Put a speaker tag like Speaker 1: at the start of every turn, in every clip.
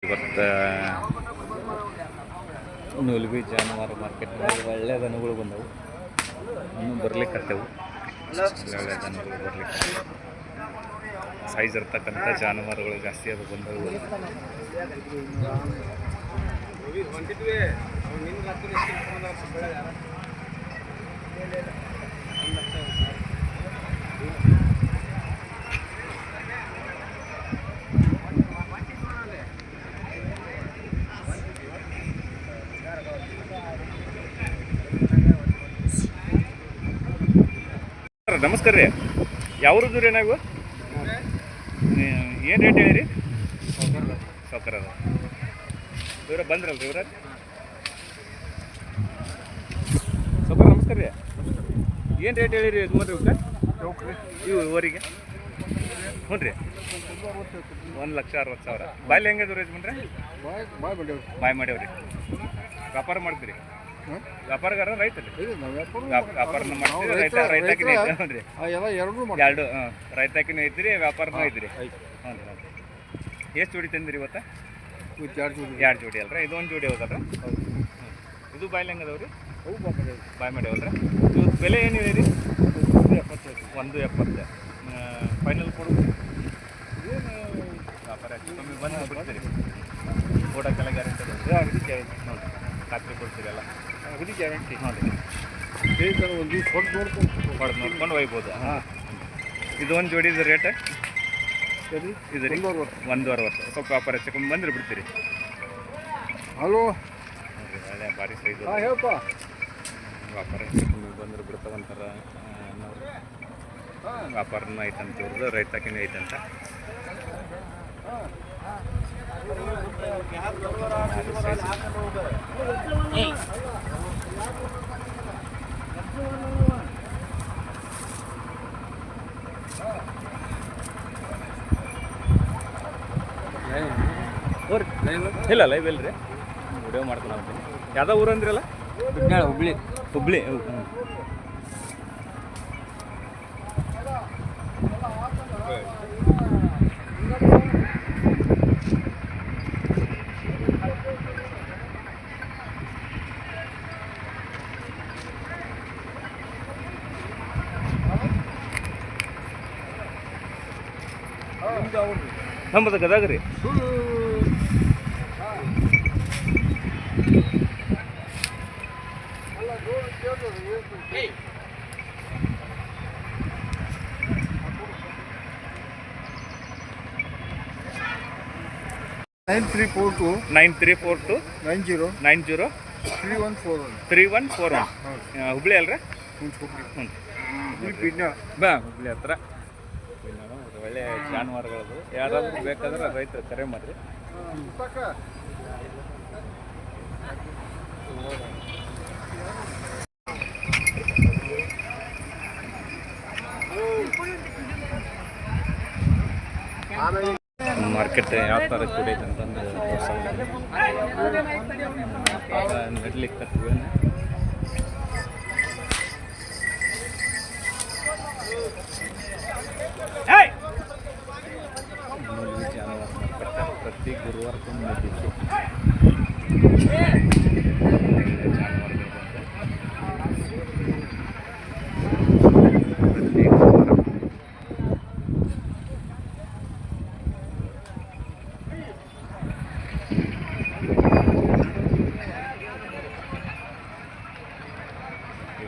Speaker 1: ಇವತ್ತು ನೂಲ್ಬಿ ಜಾನುವಾರು ಮಾರ್ಕೆಟ್ನಲ್ಲಿ ಒಳ್ಳೆಯ ದನಗಳು ಬಂದವು, ಇನ್ನೂ ಬರ್ಲಿಕ್ಕತ್ತವು. ಒಳ್ಳೆಯ ದನಗಳು ಬರ್ಲಿಕ್ಕೆ ಸೈಜ್ ಇರ್ತಕ್ಕಂಥ ಜಾನುವಾರುಗಳು ಜಾಸ್ತಿ ಅದು ಬಂದವು. ನಮಸ್ಕಾರ ರೀ, ಯಾವ್ರದ್ದು ರೀ ನಾವು ಏನು ರೇಟ್ ಹೇಳಿರಿ? ಸೌಕರ್ ಅದ ಇವ್ರ ಬಂದ್ರಲ್ರಿ ಇವ್ರ ಸೌಕರ್. ನಮಸ್ಕಾರ ರೀ, ಏನು ರೇಟ್ ಹೇಳಿರಿ ಯಜಮಾನ್ರಿ ಇವಕ್ಕೆ? ಇವು ಇವರಿಗೆ ಹ್ಞೂ ರೀ 1,60,000. ಬಾಯಲ್ಲಿ ಹೆಂಗದು ರೀ ಯಜಮಾನ್ರಿ? ಬಾಯ್ ಮಾಡ್ಯಾವ್ರಿ. ವ್ಯಾಪಾರ ಮಾಡ್ತೀರಿ? ವ್ಯಾಪಾರಗಾರ ರೈತಲ್ಲಿ ವ್ಯಾಪಾರನ ಮಾಡ್ತೀರಿ? ರೈತಾಕಿನೇ ಐತೆ ರೀ? ಎರಡು ರೈತಾಕಿನೂ ಐತ್ರಿ, ವ್ಯಾಪಾರನೂ ಐತ್ರಿ. ಹ್ಞೂ ರೀ. ಎಷ್ಟು ಜೋಡಿ ತಂದಿರಿ ಇವತ್ತು? 2 ಜೋಡಿ ಅಲ್ರಿ? ಇದೊಂದು ಜೋಡಿ ಹೋಗಲ್ರಿ? ಇದು ಬಾಯಲ್ಲಿ ಹೆಂಗೆ ಅದಾವ್ರಿ? ಬಾಯ್ ಮಾಡ್ಯಾವಲ್ರಿ? ಇವತ್ತು ಬೆಲೆ ಏನಿದೆ ರೀ? 170. ಫೈನಲ್ ಕೊಡೋದು ಏನು? ವ್ಯಾಪಾರ ಹೆಚ್ಚು ಕಮ್ಮಿ ಬಂದು ಬಿಡ್ತೀರಿ? ಓಡಕ್ಕೆಲ್ಲ ಗ್ಯಾರಂಟಿ ಅದ? ನೋಡಿ ಖಾತ್ರಿ ಕೊಡ್ತೀರಿ ಎಲ್ಲ? ಹುಡಿ ಗ್ಯಾರಂಟಿ. ನೋಡಿ ಹೊಡೆದು ನೋಡ್ಕೊಂಡು ಒಯ್ಬೋದು. ಹಾಂ. ಇದು ಒಂದು ಜೋಡಿದು ರೇಟ್ ಇದು ರೀ 1.5 ವರ್ಷ. ಸ್ವಲ್ಪ ವ್ಯಾಪಾರ ಹೆಚ್ಚು ಕಮ್ಮಿ ಬಂದ್ರೆ ಬಿಡ್ತೀರಿ?
Speaker 2: ಹಲೋ
Speaker 1: ಒಳ್ಳೆ ಭಾರಿ ಸೈಜ್ ವ್ಯಾಪಾರ ಹೆಚ್ಚು ಕಮ್ಮಿ ಬಂದ್ರೆ ಬಿಡ್ತಾವಂತಾರ. ವ್ಯಾಪಾರನೂ ಐತಂತ ಇವ್ರದ್ದು, ರೈತಾಕಿನೂ ಐತಂತ. ಇಲ್ಲ ಲೈವ್ ಇಲ್ರಿ, ವಿಡಿಯೋ ಮಾಡ್ತಾನೆ ಅಂತೀನಿ. ಯಾವ್ದೋ ಊರು ಅಂದ್ರಲ್ಲ? ಹುಬ್ಳಿ. ಹುಬ್ಳಿ. ನಮ್ಮದು ಗದಗ ರೀ.
Speaker 2: $9342
Speaker 1: 90 3141. ಹುಬ್ಳಿ ಅಲ್ರಿ? ಬಾ ಹುಬ್ಳಿ ಹತ್ರ. ಒಳ್ಳೆ ಜಾನುವಾರುಗಳದು. ಯಾರಾದ್ರೂ ಬೇಕಾದ್ರೆ ರೈತರು ಕರೆ ಮಾಡಿರಿ. ಮಾರ್ಕೆಟ್ ಯಾವ ಥರ ಕುಡಿಯೈತೆ ಅಂತಂದು ನಡ್ಲಿಕ್ಕೆ ಜಾನುವಾರು ಮಾರ್ಕೆಟ್ ಪ್ರತಿ ಗುರುವಾರಕ್ಕೊಮ್ಮೆ ನಡೆದಿತ್ತು. ಜಾನುವಾರುಗಳು ಪ್ರತಿ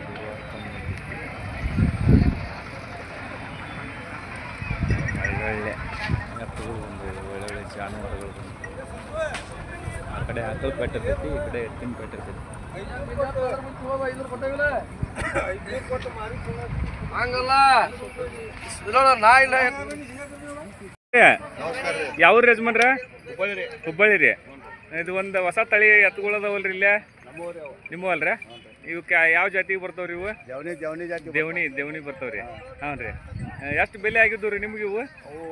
Speaker 1: ಗುರುವಾರ ಒಳ್ಳೊಳ್ಳೆ ಜಾನುವಾರುಗಳು ಬಂದು ಆ ಕಡೆ ಆಕಳು ಪೆಟ್ಟಿರ್ತೈತಿ, ಈ ಕಡೆ ಎತ್ತಿನ ಪೆಟ್ಟಿರ್ತೈತಿ. ಯಾವ ಯಜಮಾನ್ರ? ಹುಬ್ಬಳ್ಳಿ ರೀ. ಇದು ಒಂದು ಹೊಸ ತಳಿ ಎತ್ತುಗಳದವಲ್ರಿ ಇಲ್ಲೇ ನಿಮ್ಮವಲ್ರಿ? ಇವಕ್ಕೆ ಯಾವ ಜಾತಿಗೆ ಬರ್ತಾವ್ರಿ ಇವು? ದೇವಣಿ ಬರ್ತಾವ್ರಿ. ಹಾಂ ರೀ. ಎಷ್ಟು ಬೆಲೆ ಆಗಿದ್ದು ರೀ ನಿಮ್ಗೆ ಇವು?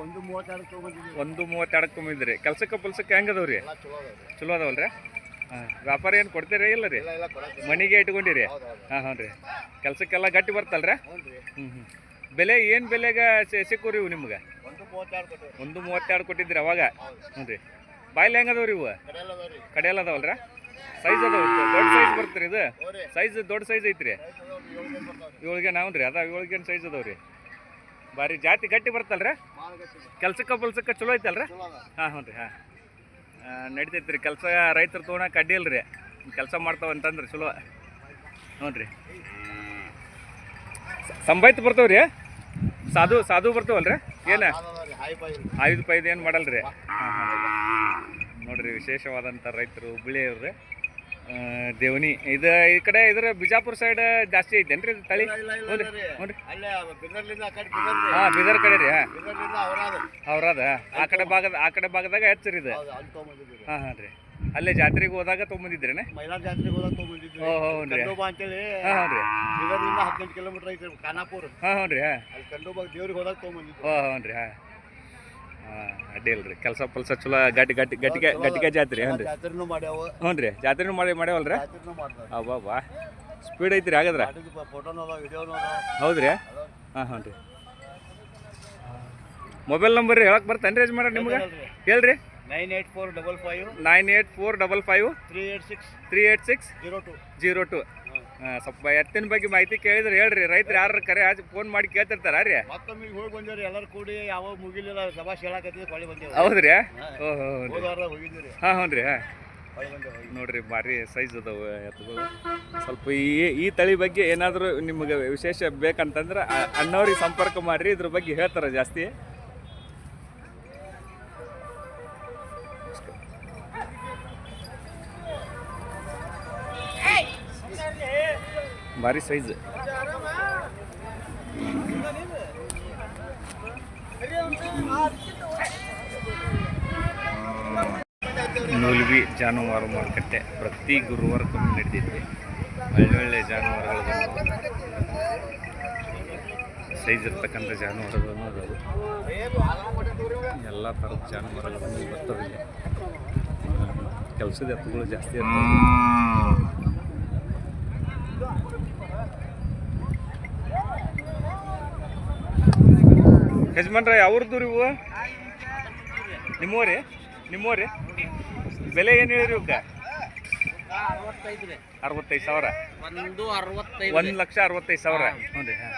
Speaker 1: 1.32 ತೊಗೊಂಡಿದ್ರಿ. ಕೆಲ್ಸಕ್ಕೆ ಹೆಂಗದವ್ರಿ? ಚಲೋ ಅದಾವಲ್ರಿ? ಹಾಂ. ವ್ಯಾಪಾರ ಏನು ಕೊಡ್ತೀರಿ ಇಲ್ಲ ರೀ? ಮನೆಗೆ ಇಟ್ಕೊಂಡಿರಿ? ಹಾಂ ರೀ. ಕೆಲಸಕ್ಕೆಲ್ಲ ಗಟ್ಟಿ ಬರ್ತಲ್ರಿ? ಬೆಲೆ ಏನು ಬೆಲೆಗೆ ಸಿಕ್ಕುರಿ ಇವು ನಿಮ್ಗೆ? 1.32 ಕೊಟ್ಟಿದ್ರಿ ಅವಾಗ? ಹ್ಞೂ ರೀ. ಬಾಯ್ಲಿ ಹೆಂಗೆ ಅದಾವ್ರಿ ಇವು ಕಡೆಯಲ್ಲ ಅದಾವಲ್ರ ಸೈಜ್ ಅದಾವ ದೊಡ್ಡ ಸೈಜ್ ಬರ್ತೀರಿ ಇದು ಸೈಜ್ ದೊಡ್ಡ ಸೈಜ್ ಐತ್ರಿ 7 ನಾವು ರೀ ಅದಾವ 7 ಸೈಜ್ ಅದಾವ್ರಿ ಭಾರಿ ಜಾತಿ ಗಟ್ಟಿ ಬರ್ತಲ್ರಿ ಕೆಲ್ಸಕ್ಕೆ ಚಲೋ ಐತಲ್ರಿ ಹಾಂ ಹ್ಞೂ ರೀ ಹಾಂ ನಡಿತೈತಿ ರೀ ಕೆಲಸ ರೈತರು ತೊಗೊಳಕ್ಕೆ ಅಡ್ಡಿ ಇಲ್ರಿ ಕೆಲಸ ಮಾಡ್ತಾವ ಅಂತಂದ್ರೆ ಚಲೋ ಹ್ಞೂ ರೀ ಸಂಬಾಯ್ತು ಬರ್ತಾವ್ರಿ ಸಾಧು ಬರ್ತಾವಲ್ರಿ ಏನು 5 ರೂಪಾಯಿದು ಏನು ಮಾಡಲ್ರಿ ನೋಡ್ರಿ ವಿಶೇಷವಾದಂಥ ರೈತರು ಹುಬ್ಬಳ್ಳಿಯವ್ರಿ ದೇವನಿ ಇದು ಈ ಕಡೆ ಇದ್ರ ಬಿಜಾಪುರ ಸೈಡ್ ಜಾಸ್ತಿ ಐತೇನ್ರಿ ಇದು ತಳಿ ಹ್ಞೂ ರೀ ಹಾಂ ಬೀದರ್ ಕಡೆ ರೀ ಅವ್ರದ ಆ ಕಡೆ ಭಾಗದಾಗ ಹೆಚ್ಚರಿ ಇದು ಹಾಂ ರೀ ಅಲ್ಲೇ ಜಾತ್ರೆಗೆ ಹೋದಾಗ ತೊಗೊಂಬಂದಿದ್ರೇನೆ ಹ್ಞೂ ರೀ ಹಾಂ ರೀ
Speaker 2: 18 ಕಿಲೋಮೀಟರ್ ಐತಿ ಖಾನಾಪುರ
Speaker 1: ಹಾಂ ರೀ
Speaker 2: ದೇವ್ರಿಗೆ ಹೋದಾಗ ತೊಗೊಂಬಂದಿದ್ದು
Speaker 1: ಹ್ಞೂ ರೀ ಹಾಂ ಅಡ್ಡಿ ಇಲ್ರಿ ಕೆಲಸ ಪಲ್ಸ ಚಲೋ ಗಟ್ಟಿಗೆ ಜಾತ್ರೆ ಹ್ಞೂ ರೀ
Speaker 2: ಜಾತ್ರೆನೂ ಮಾಡ್ಯಾವ
Speaker 1: ಹ್ಞೂ ರೀ ಜಾತ್ರೆನೂ ಮಾಡ್ಯಾವಲ್ರಿ ಬಾ ಸ್ಪೀಡ್ ಐತ್ರಿ ಹಾಗಾದ್ರೆ
Speaker 2: ಫೋಟೋನು ಅದಾವ ವಿಡಿಯೋನು
Speaker 1: ಹೌದ್ರಿ ಹಾಂ ರೀ ಮೊಬೈಲ್ ನಂಬರ್ ರೀ ಹೇಳಕ್ಕೆ ಬರ್ತೇನೆ ರೀ ಯಜಮಾನ ನಿಮ್ಗೆ ಹೇಳ್ರಿ
Speaker 2: 98455
Speaker 1: 386 02 ಸ್ವಲ್ಪ ಎತ್ತಿನ ಬಗ್ಗೆ ಮಾಹಿತಿ ಕೇಳಿದ್ರೆ ಹೇಳ್ರಿ ರೈತರು ಯಾರು ಕರೆ ಫೋನ್ ಮಾಡಿ ಕೇಳ್ತಿರ್ತಾರ ರೀ
Speaker 2: ಮತ್ತೊಮ್ಮೆ ಹೋಗಿ ಬಂದೇವ್ರಿ ಎಲ್ಲರೂ ಕೂಡಿ ಯಾವಾಗ ಮುಗಿಲಿಲ್ಲ ಸಭಾಷ್ ಹೇಳಕತ್ತಿದ್ವಿ ಹೊಳಿ ಬಂದೇವ್ರಿ
Speaker 1: ಹೌದ್ರಿ
Speaker 2: ಹೋಗಿದ್ದೀರಿ
Speaker 1: ಹಾಂ ಹ್ಞೂ ರೀ ನೋಡ್ರಿ ಭಾರಿ ಸೈಜ್ ಅದಾವ ಎತ್ತುಗಳು ಸ್ವಲ್ಪ ಈ ತಳಿ ಬಗ್ಗೆ ಏನಾದರೂ ನಿಮಗೆ ವಿಶೇಷ ಬೇಕಂತಂದ್ರೆ ಅಣ್ಣವ್ರಿಗೆ ಸಂಪರ್ಕ ಮಾಡಿರಿ ಇದ್ರ ಬಗ್ಗೆ ಹೇಳ್ತಾರೆ ಜಾಸ್ತಿ ಭಾರಿ ಸೈಜ್ ನೂಲ್ವಿ ಜಾನುವಾರು ಮಾರುಕಟ್ಟೆ ಪ್ರತಿ ಗುರುವಾರಕ್ಕೊಮ್ಮೆ ನಡೆದೈತಿ ಒಳ್ಳೊಳ್ಳೆ ಜಾನುವಾರುಗಳು ಸೈಜ್ ಇರ್ತಕ್ಕಂಥ ಜಾನುವಾರುಗಳನ್ನು ಅದಾವೆ ಎಲ್ಲ ಥರದ ಜಾನುವಾರುಗಳನ್ನು ಬರ್ತವೆ ಇಲ್ಲಿ ಕೆಲಸದ ಎತ್ತುಗಳು ಜಾಸ್ತಿ ಇರ್ತವೆ ಯಜಮಾನ್ರ ಯಾವ್ರದ್ದು ರೀ ಇವು ನಿಮ್ಮೋರಿ ಬೆಲೆ ಏನು ಹೇಳಿರಿ ಇವಕ್ಕೆ 65,000 1,65,000 ಹ್ಞೂ ರೀ ಹಾಂ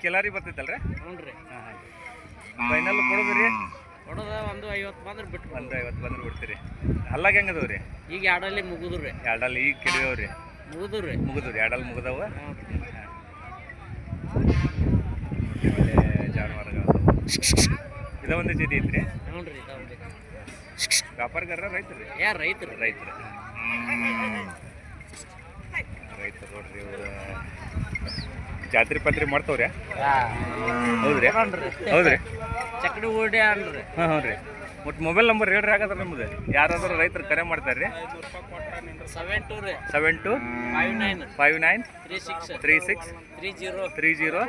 Speaker 1: ಕಿಲಾರಿ ಬರ್ತೈತಲ್ರಿ
Speaker 3: ಹ್ಞೂ ರೀ
Speaker 1: ಫೈನಲ್ ಕೊಡೋದ್ರಿ
Speaker 3: ಒಂದು 50 ಬಂದ್ರೆ ಬಿಟ್ಟು
Speaker 1: 50 ಬಂದ್ರೆ ಬಿಡ್ತೀರಿ ಅಲ್ಲಾಗ ಹೆಂಗೆ ಅದಾವ ರೀ
Speaker 3: ಈಗ ಎರಡಲ್ಲಿ ಮುಗಿದ್ರಿ
Speaker 1: ಎರಡಲ್ಲಿ ಈಗ ಕೆಡವ್ರಿ
Speaker 3: ಮುಗಿದ್ರಿ
Speaker 1: ಎರಡಲ್ಲಿ ಮುಗಿದವ ಜಾನುವಾರುಗಳು ಇದ ಒಂದು ಜೊತೆ ಐತ್ರಿ
Speaker 3: ಹ್ಞೂ ರೀ
Speaker 1: ವ್ಯಾಪಾರಗಾರ ರೈತರು ರೀ
Speaker 3: ಯಾರು ರೈತರು
Speaker 1: ನೋಡ್ರಿ ಇವರು ಜಾತ್ರೆ ಪತ್ರಿ ಮಾಡ್ತಾವ್ರಿ ಹೌದ್ರಿ ಹೌದ್ರಿ
Speaker 3: ಚಕ್ಡಿ ಓಡಿ ಅನ್ರಿ
Speaker 1: ಹಾಂ ಹ್ಞೂ ರೀ ಒಟ್ಟು ಮೊಬೈಲ್ ನಂಬರ್ ಹೇಳ್ರಿ ಹಾಗಾದ್ರೆ ನಮ್ದು ಯಾರಾದ್ರೂ ರೈತರು ಕರೆ ಮಾಡ್ತಾರೆ ರೀ
Speaker 3: 7259 36
Speaker 1: 30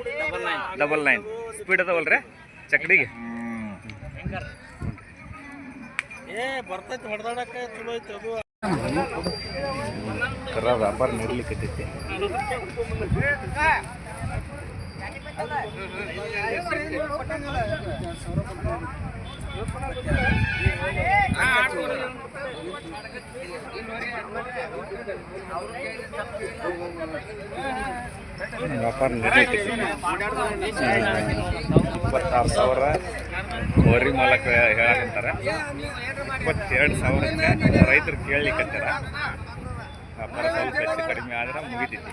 Speaker 1: ಸ್ಪೀಡ್ ಅದಾವಲ್ರಿ ಚಕಡಿಗೆ
Speaker 3: ಬರ್ತೈತಿ ಹೊಡೆದಾಡಕ್ಕೆ ಚಲೋ ಐತಿ ಅದು
Speaker 1: ಕರ ವ್ಯಾಪಾರ ನಡೀಲಿಕ್ಕೆ ವ್ಯಾಪಾರ ನಡೀಲಿಕ್ಕೆ 26,000 ಹೋರಿ ಮಾಲಕ ಹೇಳಕಂತಾರ 22,000 ರೈತರು ಕೇಳಲಿಕ್ಕಂತಾರ ವ್ಯಾಪಾರ ಸ್ವಲ್ಪ ಹೆಚ್ಚು ಕಡಿಮೆ ಆದ್ರೆ ಮುಗಿತೈತಿ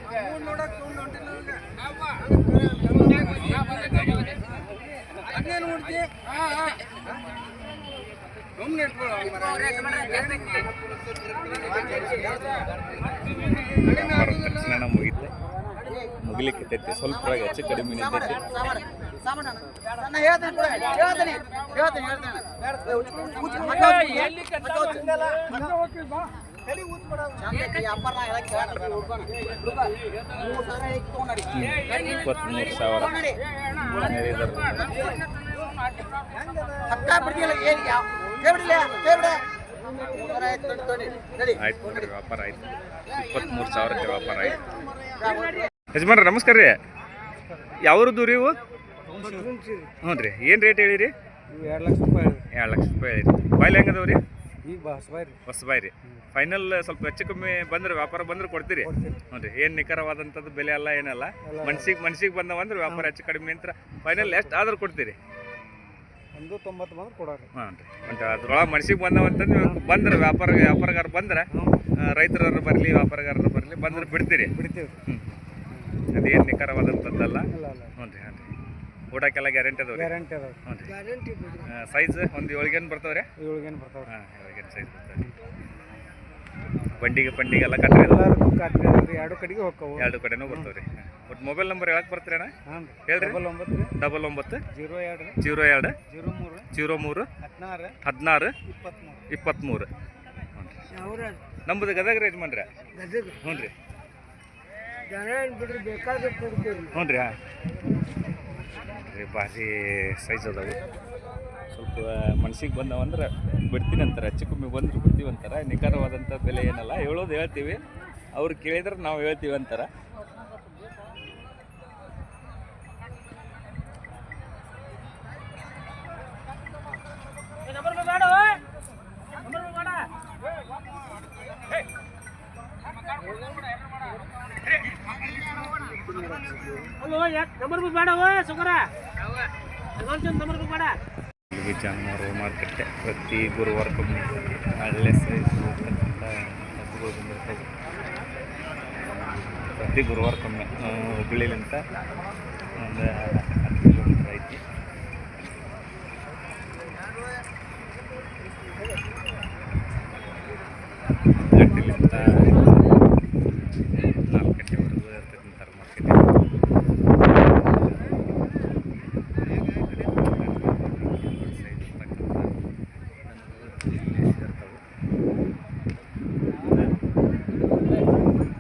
Speaker 1: ತಕ್ಷಣ ಮುಗಿತು ಮುಗಿಲಿಕ್ಕೆ ಸ್ವಲ್ಪ ಹೆಚ್ಚು ಕಡಿಮೆ ನಿಂತೈತಿ ಆಯ್ತು ನೋಡ್ರಿ ವ್ಯಾಪಾರ ಆಯ್ತು 23,000 ವ್ಯಾಪಾರ ಆಯ್ತು ಯಜಮಾನ್ರ ನಮಸ್ಕಾರ ರೀ ಯಾವ್ರದ್ದು ರೀ ಇವು ಹ್ಞೂ ರೀ ಏನು ರೇಟ್ ಹೇಳಿರಿ
Speaker 2: 2 ಲಕ್ಷ ರೂಪಾಯಿ
Speaker 1: 2 ಲಕ್ಷ ರೂಪಾಯಿ ಹೇಳಿರಿ ಬಾಯ್ಲಿ ಹೆಂಗದವ್ ರೀ?
Speaker 3: ಈಗ ಹೊಸಬಾಯಿ ರೀ.
Speaker 1: ಹೊಸಬಾಯಿ ರೀ. ಫೈನಲ್ ಸ್ವಲ್ಪ ಹೆಚ್ಚು ಕಮ್ಮಿ ಬಂದ್ರೆ ವ್ಯಾಪಾರ ಬಂದ್ರೆ ಕೊಡ್ತೀರಿ? ಹ್ಞೂ ರೀ. ಏನು ನಿಖರವಾದಂಥದ್ದು ಬೆಲೆ ಅಲ್ಲ ಏನಲ್ಲ, ಮನ್ಸಿಗೆ ಬಂದವಂದ್ರೆ ವ್ಯಾಪಾರ ಹೆಚ್ಚು ಕಡಿಮೆ ಅಂತ ಫೈನಲ್ ಎಷ್ಟು ಆದ್ರೂ ಕೊಡ್ತೀರಿ?
Speaker 3: 190 ಬಂದ್ರೆ ಕೊಡೋರಿ.
Speaker 1: ಹಾಂ ರೀ. ಮತ್ತು ಅದ್ರೊಳಗೆ ಮನ್ಸಿಗೆ ಬಂದವಂತಂದ್ರೆ ಬಂದ್ರೆ ವ್ಯಾಪಾರಗಾರ ಬಂದ್ರೆ ರೈತರವ್ರು ಬರಲಿ ವ್ಯಾಪಾರಗಾರರು ಬರಲಿ ಬಂದ್ರೆ ಬಿಡ್ತೀರಿ?
Speaker 3: ಬಿಡ್ತೀವಿ.
Speaker 1: ಅದೇನು ನಿಖರವಾದಂಥದ್ದಲ್ಲ.
Speaker 3: ಇಲ್ಲ
Speaker 1: ಹ್ಞೂ ರೀ. ಹಾಂ ರೀ. ಊಟಕ್ಕೆಲ್ಲ ಗ್ಯಾರಂಟಿ ಅದಾವೆ?
Speaker 3: ಗ್ಯಾರಂಟಿ ಅದಾವೆ.
Speaker 1: ಹ್ಞೂ ರೀ. ಸೈಜ್ ಒಂದು 7 ಏನು ಬರ್ತಾವೆ ರೀ?
Speaker 3: 7 ಬರ್ತಾವೆ.
Speaker 1: ಹಾಂ 7 ಸೈಜ್ ಬರ್ತಾವೆ. ಪಂಡಿಗೆ ಎಲ್ಲ ಕಟ್ರಿ
Speaker 3: ಎಲ್ಲರಿಗೂ ಖಾತ್ರಿ ಅದಾವೆ ರೀ. 2 ಕಡೆಗೆ ಹೋಗ್ತಾವೆ.
Speaker 1: 2 ಕಡೆನೂ ಬರ್ತಾವೆ ರೀ. ಒಟ್ಟು ಮೊಬೈಲ್ ನಂಬರ್ ಹೇಳಕ್ಕೆ ಬರ್ತೀರಿ ಅಣ್ಣ?
Speaker 3: ಹಾಂ
Speaker 1: ಹೇಳ್ರಿ.
Speaker 3: 99
Speaker 1: 99
Speaker 3: 02
Speaker 1: 02
Speaker 3: 03
Speaker 1: 03
Speaker 3: 16
Speaker 1: 16 23. ನಮ್ಮದು ಗದಗ ಯಜಮಾನ್ರಿ. ಹ್ಞೂ ರೀ. ಹ್ಞೂ ರೀ. ಹಾಂ ರೀ. ಭಾರಿ ಸೈಜ್ ಅದಾವೆ. ಸ್ವಲ್ಪ ಮನ್ಸಿಗೆ ಬಂದವಂದ್ರೆ ಬಿಡ್ತೀನಿ ಅಂತಾರೆ, ಹೆಚ್ಚು ಕಮ್ಮಿ ಬಂದ್ರೆ ಬಿಡ್ತೀವಿ ಅಂತಾರೆ. ನಿಖರವಾದಂಥ ಬೆಲೆ ಏನಲ್ಲ, ಹೇಳೋದು ಹೇಳ್ತೀವಿ, ಅವ್ರು ಕೇಳಿದ್ರೆ ನಾವು ಹೇಳ್ತೀವಿ ಅಂತಾರೆ. ಜಾನುವಾರು ಮಾರುಕಟ್ಟೆ ಪ್ರತಿ ಗುರುವಾರಕ್ಕೊಮ್ಮೆ ಒಳ್ಳೆ ಸೈಜ್ ಹಸುಗಳು ಬಂದಿರ್ತವೆ. ಪ್ರತಿ ಗುರುವಾರಕ್ಕೊಮ್ಮೆ ಹುಬ್ಬಳ್ಳಿಲಿಂದ ಒಂದು 10 ಕಿಲೋಮೀಟ್ರ್ ಐತಿ. ಗಂಟೆಲಿಂದ 4 ಗಂಟೆವರೆಗೂ ಇರ್ತಕ್ಕಂಥ ಮಾರ್ಕೆಟ್.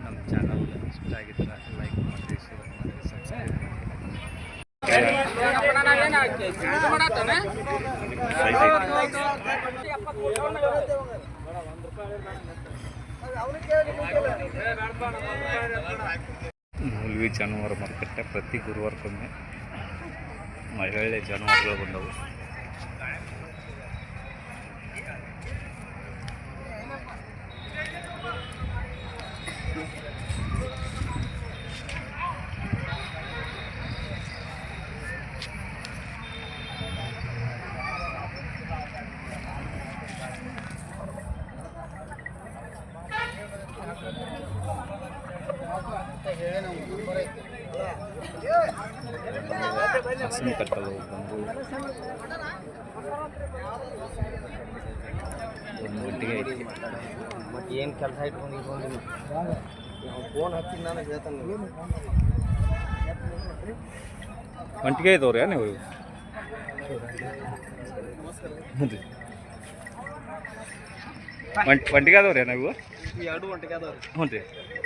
Speaker 1: ನಮ್ಮ ಚಾನಲ್ ಇಷ್ಟ ಆಗಿದ್ರೆ ಲೈಕ್ ಮಾಡಿ, ಶೇರ್ ಮಾಡಿ, ಸಬ್ಸ್ಕ್ರೈಬ್ ಮಾಡಿ. ಮೂಲ್ವಿ ಜಾನುವಾರು ಮಾರುಕಟ್ಟೆ ಪ್ರತಿ ಗುರುವಾರಕ್ಕೊಮ್ಮೆ ಒಳ್ಳೆ ಜಾನುವಾರುಗಳು ಬಂದವು. ಹಸಿನ ಕಟ್ಟಲು ಬಂದು 1 ಗಂಟೆಗೆ ಐತಿ.
Speaker 3: ಮತ್ತೆ ಏನು ಕೆಲಸ ಇಟ್ಕೊಂಡು ಫೋನ್ ಹಚ್ಚಿ ನಾನು ಹೇಳ್ತಾನೆ.
Speaker 1: ಒಂಟಿಗೆ ಇದ್ದವ್ರಿ ನೀವು? ಹ್ಞೂ ರೀ. ಒಂಟಿಗೆ ಅದಾವ್ರಿ ನೀವು?
Speaker 3: 2 ಗಂಟೆಗೆ ಅದಾವ್ರಿ.
Speaker 1: ಹ್ಞೂ ರೀ.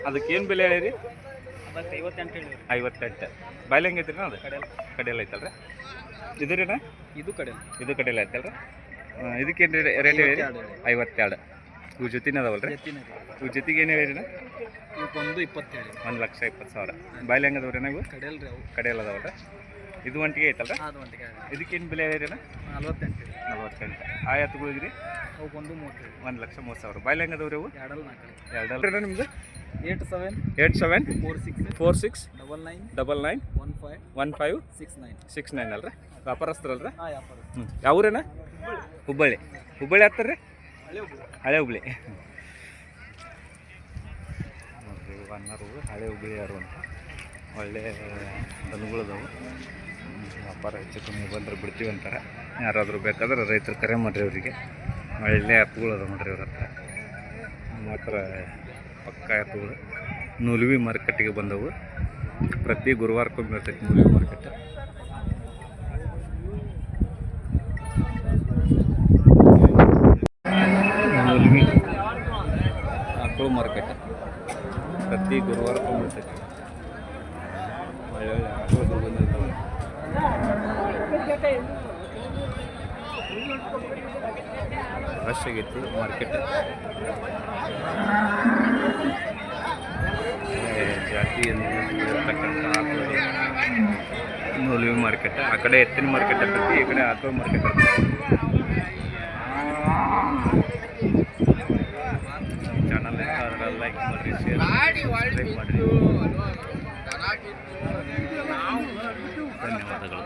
Speaker 1: ಅದಕ್ಕೇನು ಬೆಲೆ ಹೇಳಿರಿ?
Speaker 3: ಅದಕ್ಕೆ 58 ಹೇಳಿ.
Speaker 1: 58. ಬಾಯ್ಲಿ ಹೆಂಗೈತಿ ರೀ? ಅದು ಕಡೆಯಲ್ಲ ಐತಲ್ರಿ? ಇದು ರೀ?
Speaker 3: ಇದು
Speaker 1: ಕಡೆಯಲ್ಲ ಐತಲ್ರಿ? ಇದಕ್ಕೇನು ರೇಟ್ ಹೇಳಿರಿ? 52. ಇವು ಜೊತೆನೇ ಅದಾವಲ್ಲ ರೀ? ಇವು ಜೊತೆಗೆ ಏನು ಹೇಳಿರಿ?
Speaker 3: ಇವಕ್ಕೊಂದು 20 ಹೇಳಿ.
Speaker 1: 1,20,000. ಬಾಯ್ಲಿ ಹೆಂಗದವ್ರಿ ನೀವು?
Speaker 3: ಕಡೆಯಲ್ರಿ ಅವು.
Speaker 1: ಕಡೆಯಲ್ಲ ಅದಾವಲ್ಲ? ಇದು ಒಂಟಿಗೆ ಐತಲ್ರಿ?
Speaker 3: ಅದು ಗಂಟೆಗೆ.
Speaker 1: ಇದಕ್ಕೇನು ಬೆಲೆ ಹೇಳಿರಿ?
Speaker 3: 48 ಹೇಳಿ.
Speaker 1: 48. ಆ ಎತ್ತುಗಳಿಗ್ರಿ?
Speaker 3: ಅವಕ್ಕೊಂದು 30 ಹೇಳಿ.
Speaker 1: 1,30,000. ಬಾಯ್ಲಿ ಹೆಂಗದವ್ರಿ ಅವು?
Speaker 3: 2
Speaker 1: 2 ನಿಮ್ದು?
Speaker 3: 87
Speaker 1: 87 46
Speaker 3: 99
Speaker 1: 99 15
Speaker 3: 69
Speaker 1: 69 ಅಲ್ರಿ? ವ್ಯಾಪಾರಸ್ಥರಲ್ರಿ?
Speaker 3: ಹಾಂ ವ್ಯಾಪಾರ.
Speaker 1: ಹ್ಞೂ. ಯಾವ್ರೇನ? ಹುಬ್ಬಳ್ಳಿ ಹತ್ತಾರ ರೀ? ಹಳೆ ಹುಬ್ಳಿ. ನೋಡಿರಿ ಅನ್ನರು ಹಳೆ ಹುಬ್ಳಿ ಯಾರು ಅಂತ ಒಳ್ಳೆ ದನಗಳದಾವು. ವ್ಯಾಪಾರ ಹೆಚ್ಚು ಕಮ್ಮಿ ಬಂದ್ರೆ ಬಿಡ್ತೀವಿ ಅಂತಾರೆ. ಯಾರಾದರೂ ಬೇಕಾದ್ರೆ ರೈತರು ಕರೆ ಮಾಡಿರಿ ಅವರಿಗೆ. ಒಳ್ಳೆ ಎತ್ತುಗಳದಾವ ನೋಡ್ರಿ ಅವ್ರ ಹತ್ರ. ಮಾತ್ರ ಪಕ್ಕ ಎತ್ತುಗಳು ನೂಲ್ವಿ ಮಾರ್ಕೆಟಿಗೆ ಬಂದವು. ಪ್ರತಿ ಗುರುವಾರಕ್ಕೊಮ್ಮೆ ಇರ್ತೈತಿ ನೂಲ್ವಿ ಮಾರ್ಕೆಟ್. ನೂಲ್ವಿ ಆಕಳು ಮಾರ್ಕೆಟ್ ಪ್ರತಿ ಗುರುವಾರಕ್ಕೊಮ್ಮೆ ಇರ್ತೈತಿ. ಒಳ್ಳೊಳ್ಳೆ ಆಕಳುಗಳು ಬಂದಿರ್ತಾವೆ. ರಶ್ ಆಗೈತಿ ಮಾರ್ಕೆಟ್. ಜಾತಿಯಲ್ಲಿರ್ತಕ್ಕಂಥ ಆಕಳು ನೂಲ್ವಿ ಮಾರ್ಕೆಟ್. ಆ ಕಡೆ ಎತ್ತಿನ ಮಾರ್ಕೆಟ್ ಇರ್ತೈತಿ, ಈ ಕಡೆ ಆಕಳು ಮಾರ್ಕೆಟ್ ಇರ್ತೈತಿ. ಚಾನಲ್ ಇಷ್ಟ ಆದರೆ ಲೈಕ್ ಮಾಡಿರಿ ಶೇರ್ ಮಾಡಿ ಸಬ್ಸ್ಕ್ರೈಬ್ ಮಾಡಿರಿ ಧನ್ಯವಾದಗಳು.